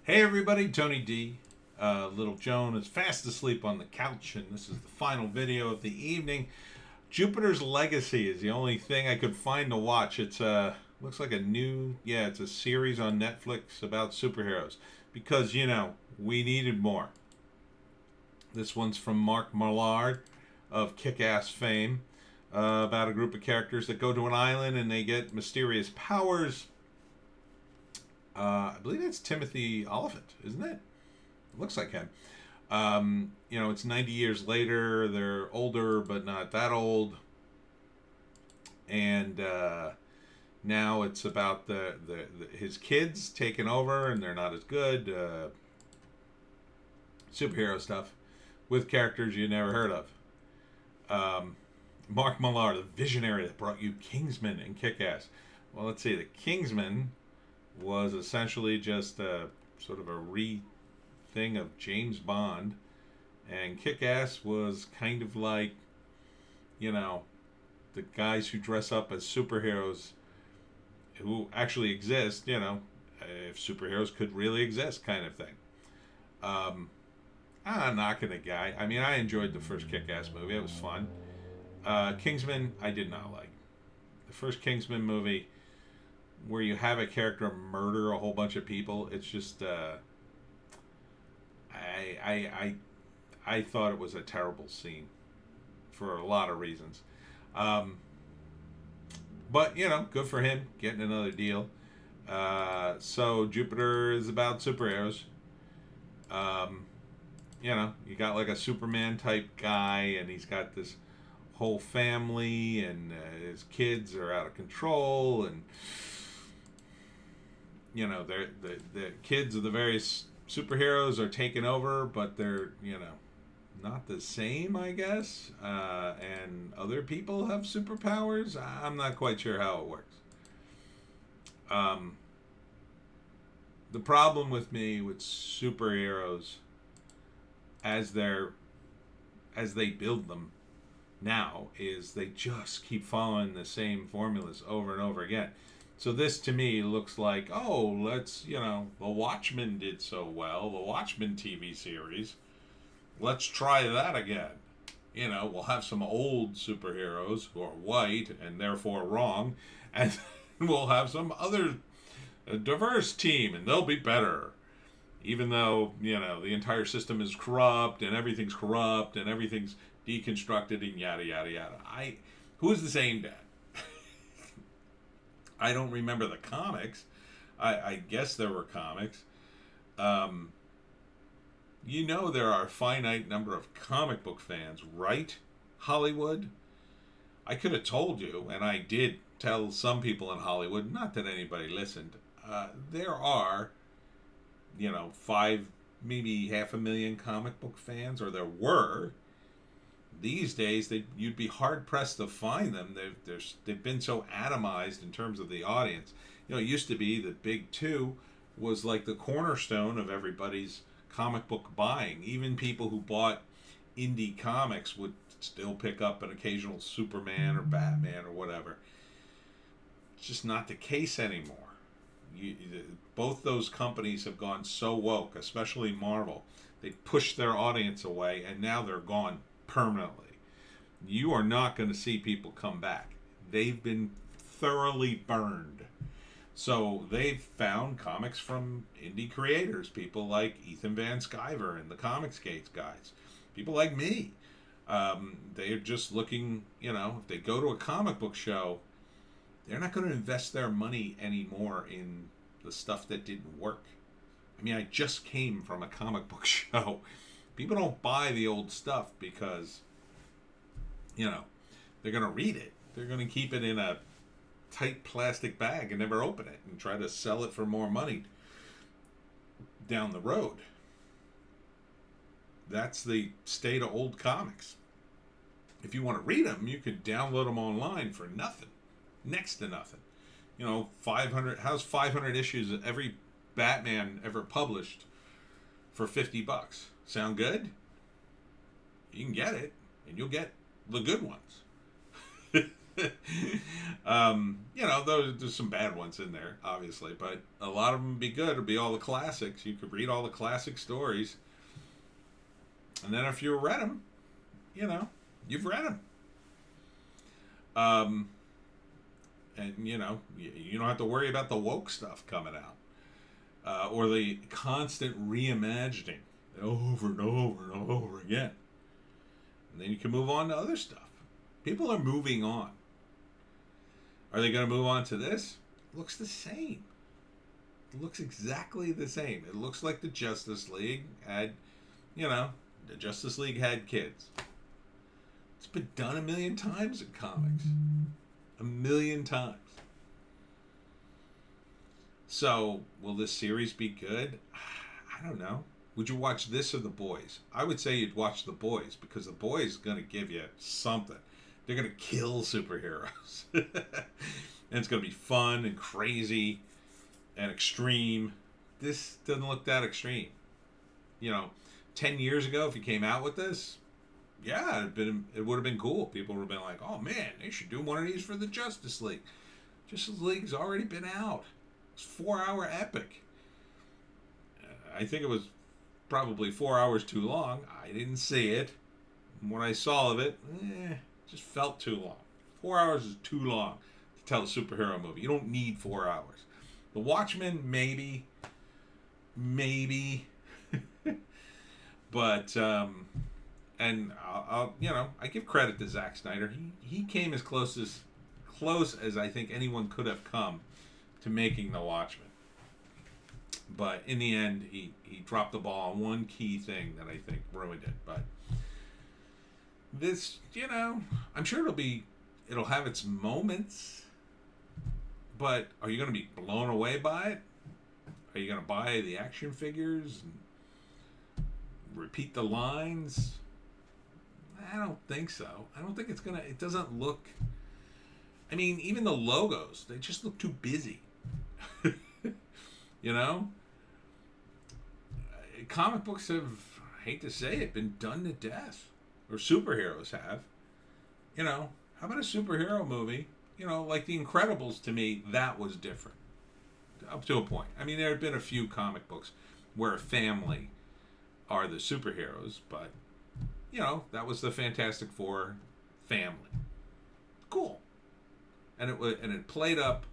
Hey everybody, Tony D. Little Joan is fast asleep on the couch, and this is the final video of the evening. Jupiter's Legacy is the only thing I could find to watch. It's looks like a new, it's a series on Netflix about superheroes because we needed more. This one's from Mark Millar of Kick-Ass fame, about a group of characters that go to an island and they get mysterious powers. I believe that's Timothy Oliphant, isn't it? It looks like him. It's 90 years later. They're older, but not that old. And now it's about his kids taking over, and they're not as good. Superhero stuff with characters you never heard of. Mark Millar, the visionary that brought you Kingsman and Kick-Ass. Well, let's see. The Kingsman was essentially just a sort of a thing of James Bond, and Kick-Ass was kind of like, the guys who dress up as superheroes who actually exist, if superheroes could really exist kind of thing. I'm knocking the guy. I mean, I enjoyed the first Kick-Ass movie. It was fun. Kingsman, I did not like. The first Kingsman movie, where you have a character murder a whole bunch of people, it's just I thought it was a terrible scene for a lot of reasons. But good for him getting another deal. So Jupiter is about superheroes. You got like a Superman type guy, and he's got this whole family, and his kids are out of control, and the kids of the various superheroes are taken over, but they're not the same, I guess. And other people have superpowers. I'm not quite sure how it works. The problem with me with superheroes, as they build them now, is they just keep following the same formulas over and over again. So this to me looks like, The Watchmen did so well, the Watchmen TV series. Let's try that again. We'll have some old superheroes who are white and therefore wrong, and we'll have some other diverse team, and they'll be better. Even though, the entire system is corrupt, and everything's deconstructed, and yada, yada, yada. Who's this aimed at? I don't remember the comics. I guess there were comics. There are a finite number of comic book fans, right? Hollywood? I could have told you, and I did tell some people in Hollywood, not that anybody listened. There are, 5, maybe 500,000 comic book fans, or there were. These days, you'd be hard pressed to find them. They've been so atomized in terms of the audience. It used to be that Big Two was like the cornerstone of everybody's comic book buying. Even people who bought indie comics would still pick up an occasional Superman or Batman or whatever. It's just not the case anymore. Both those companies have gone so woke, especially Marvel. They pushed their audience away, and now they're gone permanently. You are not going to see people come back. They've been thoroughly burned. So they've found comics from indie creators, people like Ethan Van Sciver and the Comicsgate guys, people like me. They're just looking, if they go to a comic book show, they're not going to invest their money anymore in the stuff that didn't work. I mean, I just came from a comic book show. People don't buy the old stuff because, they're going to read it. They're going to keep it in a tight plastic bag and never open it and try to sell it for more money down the road. That's the state of old comics. If you want to read them, you could download them online for nothing. Next to nothing. 500 issues of every Batman ever published for $50. Sound good? You can get it, and you'll get the good ones. There's some bad ones in there, obviously, but a lot of them would be good. It'd be all the classics. You could read all the classic stories, and then if you read them, you've read them. And you don't have to worry about the woke stuff coming out, or the constant reimagining over and over and over again. And then you can move on to other stuff. People are moving on. Are they going to move on to this? It looks the same. It looks exactly the same. It looks like the Justice League had, the Justice League had kids. It's been done 1,000,000 times in comics. 1,000,000 times. So, will this series be good? I don't know. Would you watch this or The Boys? I would say you'd watch The Boys, because The Boys is going to give you something. They're going to kill superheroes. And it's going to be fun and crazy and extreme. This doesn't look that extreme. 10 years ago, if you came out with this, yeah, it would have been cool. People would have been like, oh man, they should do one of these for the Justice League. Justice League's already been out. It's a 4-hour epic. I think it was probably 4 hours too long. I didn't see it. When I saw of it, just felt too long. 4 hours is too long to tell a superhero movie. You don't need 4 hours. The Watchmen, maybe. But, and I give credit to Zack Snyder. He came as close as I think anyone could have come to making The Watchmen. But in the end, he dropped the ball on one key thing that I think ruined it. But this, I'm sure it'll have its moments. But are you going to be blown away by it? Are you going to buy the action figures and repeat the lines? I don't think so. I don't think it doesn't look, even the logos, they just look too busy. Comic books have, I hate to say it, been done to death. Or superheroes have. How about a superhero movie? Like The Incredibles, to me, that was different. Up to a point. There have been a few comic books where a family are the superheroes, but, that was the Fantastic Four family. Cool. And it played up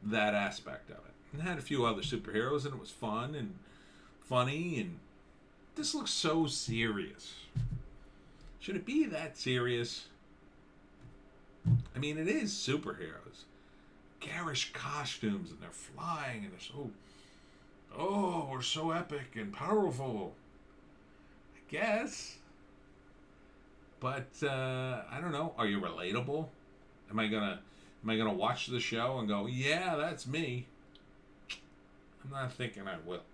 that aspect of it. And had a few other superheroes, and it was fun and funny, and this looks so serious. Should it be that serious? It is superheroes. Garish costumes, and they're flying, and they're so, we're so epic and powerful. I guess. But, I don't know. Are you relatable? Am I gonna watch the show and go, yeah, that's me? I'm not thinking I will.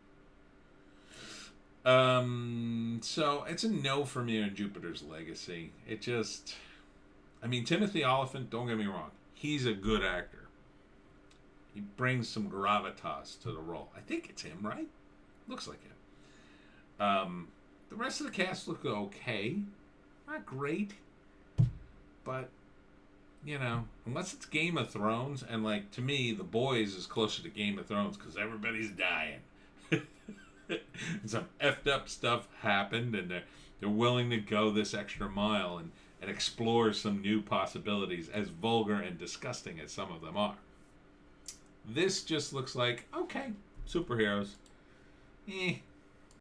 So it's a no for me on Jupiter's Legacy. It just, Timothy Olyphant, don't get me wrong, he's a good actor. He brings some gravitas to the role. I think it's him, right? Looks like him. The rest of the cast look okay. Not great. But, unless it's Game of Thrones, and to me, The Boys is closer to Game of Thrones because everybody's dying. And some effed up stuff happened, and they're willing to go this extra mile and explore some new possibilities, as vulgar and disgusting as some of them are. This just looks like, okay, superheroes.